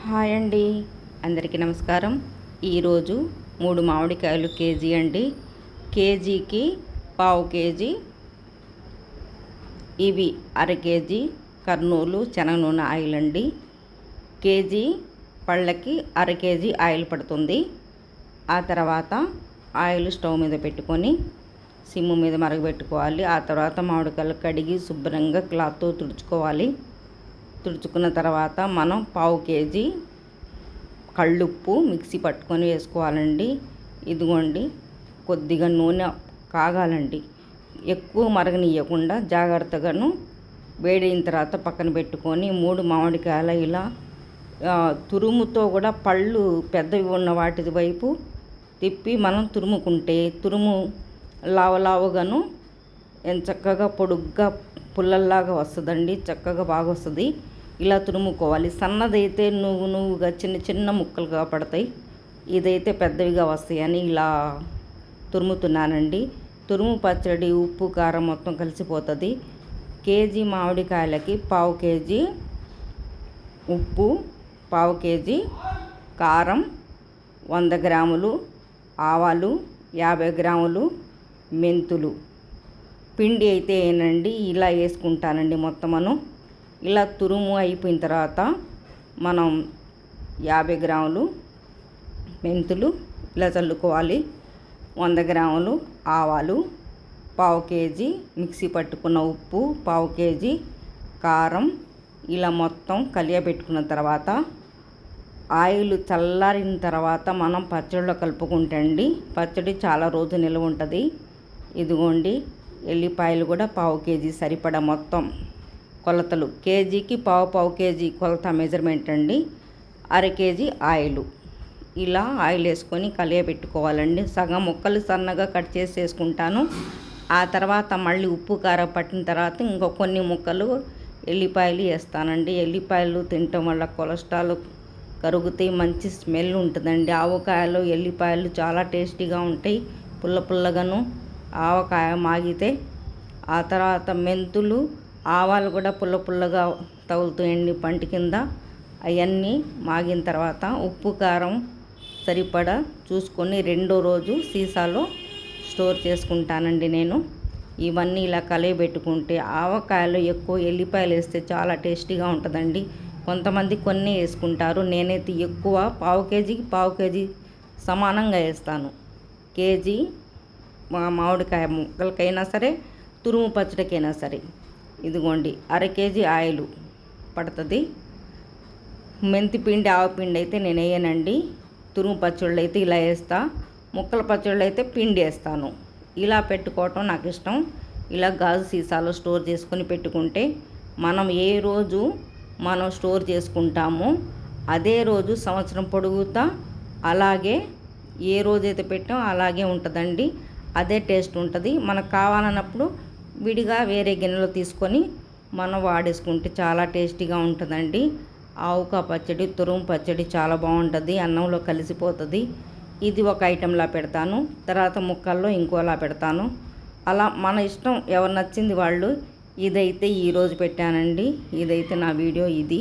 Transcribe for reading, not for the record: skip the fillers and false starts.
Hi అండి, అందరికీ నమస్కారం. ఈరోజు 3 మామిడికాయలు కేజీ అండి. కేజీకి పావు కేజీ, ఇవి అర కేజీ కర్నూలు శనగ నూనె ఆయిల్ అండి. కేజీ పళ్ళకి అర కేజీ ఆయిల్ పడుతుంది. ఆ తర్వాత ఆయిల్ స్టవ్ మీద పెట్టుకొని సిమ్ము మీద మరగబెట్టుకోవాలి. ఆ తర్వాత మామిడికాయలు కడిగి శుభ్రంగా క్లాత్తో తుడుచుకోవాలి. తుడుచుకున్న తర్వాత మనం పావు కేజీ కళ్ళుప్పు మిక్సీ పట్టుకొని వేసుకోవాలండి. ఇదిగోండి, కొద్దిగా నూనె కాగాలండి, ఎక్కువ మరగనియకుండా జాగ్రత్తగాను వేడైన తర్వాత పక్కన పెట్టుకొని 3 మామిడికాయల ఇలా తురుముతో కూడా పళ్ళు పెద్దవి ఉన్న వాటి వైపు తిప్పి మనం తురుముకుంటే తురుము లావుగాను చక్కగా పొడుగ్గా పుల్లల్లాగా వస్తుందండి. చక్కగా బాగా వస్తుంది. ఇలా తురుముకోవాలి. సన్నదైతే నువ్వుగా చిన్న చిన్న ముక్కలుగా పడతాయి. ఇదైతే పెద్దవిగా వస్తాయని ఇలా తురుముతున్నానండి. తురుము పచ్చడి ఉప్పు కారం మొత్తం కలిసిపోతుంది. కేజీ మామిడికాయలకి పావు కేజీ ఉప్పు, పావు కేజీ కారం, 100 గ్రాములు ఆవాలు, 50 గ్రాములు మెంతులు పిండి అయితే ఏనండి ఇలా వేసుకుంటానండి. మొత్తమును ఇలా తురుము అయిపోయిన తర్వాత మనం 50 గ్రాములు మెంతులు ఇలా చల్లుకోవాలి. 100 గ్రాములు ఆవాలు, పావు కేజీ మిక్సీ పట్టుకున్న ఉప్పు, పావు కేజీ కారం ఇలా మొత్తం కలియబెట్టుకున్న తర్వాత ఆయిల్ చల్లారిన తర్వాత మనం పచ్చడిలో కలుపుకుంటే అండి పచ్చడి చాలా రోజు నిల్వ ఉంటుంది. ఇదిగోండి, ఎల్లిపాయలు కూడా పావు కేజీ సరిపడా మొత్తం కొలతలు. కేజీకి పావు కేజీ కొలత మెజర్మెంట్ అండి. అర కేజీ ఆయిల్ ఇలా ఆయిల్ వేసుకొని కలియబెట్టుకోవాలండి. సగం ముక్కలు సన్నగా కట్ చేసి వేసుకుంటాను. ఆ తర్వాత మళ్ళీ ఉప్పు కారం పట్టిన తర్వాత ఇంకో కొన్ని ముక్కలు ఎల్లిపాయలు వేస్తానండి. ఎల్లిపాయలు తినటం వల్ల కొలెస్ట్రాల్ కరుగుతాయి, మంచి స్మెల్ ఉంటుందండి. ఆవకాయలు ఎల్లిపాయలు చాలా టేస్టీగా ఉంటాయి, పుల్లగాను ఆవకాయ మాగితే. ఆ తర్వాత మెంతులు ఆవాలు కూడా పుల్లగా తగులుతాయండి పంటి కింద. అవన్నీ మాగిన తర్వాత ఉప్పు కారం సరిపడా చూసుకొని రెండో రోజు సీసాలో స్టోర్ చేసుకుంటానండి నేను. ఇవన్నీ ఇలా కలియబెట్టుకుంటే ఆవకాయలు ఎక్కువ ఎల్లిపాయలు వేస్తే చాలా టేస్టీగా ఉంటుందండి. కొంతమంది కొన్ని వేసుకుంటారు, నేనైతే ఎక్కువ పావు కేజీ సమానంగా వేస్తాను. కేజీ మామిడికాయ ముక్కలకైనా సరే, తురుము పచ్చడికైనా సరే. ఇదిగోండి, అర కేజీ ఆయిల్ పడుతుంది. మెంతిపిండి ఆవపిండి అయితే నేను వేయనండి. తురుము పచ్చళ్ళు అయితే ఇలా వేస్తా, ముక్కల పచ్చళ్ళు అయితే పిండి వేస్తాను. ఇలా పెట్టుకోవటం నాకు ఇష్టం. ఇలా గాజు సీసాలో స్టోర్ చేసుకొని పెట్టుకుంటే మనం ఏ రోజు మనం స్టోర్ చేసుకుంటామో అదే రోజు సంవత్సరం పొడుగుతా అలాగే ఏ రోజైతే పెట్టామో అలాగే ఉంటుందండి. అదే టేస్ట్ ఉంటుంది. మనకు కావాలన్నప్పుడు విడిగా వేరే గిన్నెలో తీసుకొని మనం వాడేసుకుంటే చాలా టేస్టీగా ఉంటుందండి. ఆవకాయ పచ్చడి, తురుము పచ్చడి చాలా బాగుంటుంది, అన్నంలో కలిసిపోతుంది. ఇది ఒక ఐటెంలా పెడతాను, తర్వాత ముక్కల్లో ఇంకోలా పెడతాను. అలా మన ఇష్టం, ఎవరు నచ్చింది వాళ్ళు. ఇదైతే ఈరోజు పెట్టానండి. ఇదైతే నా వీడియో ఇది.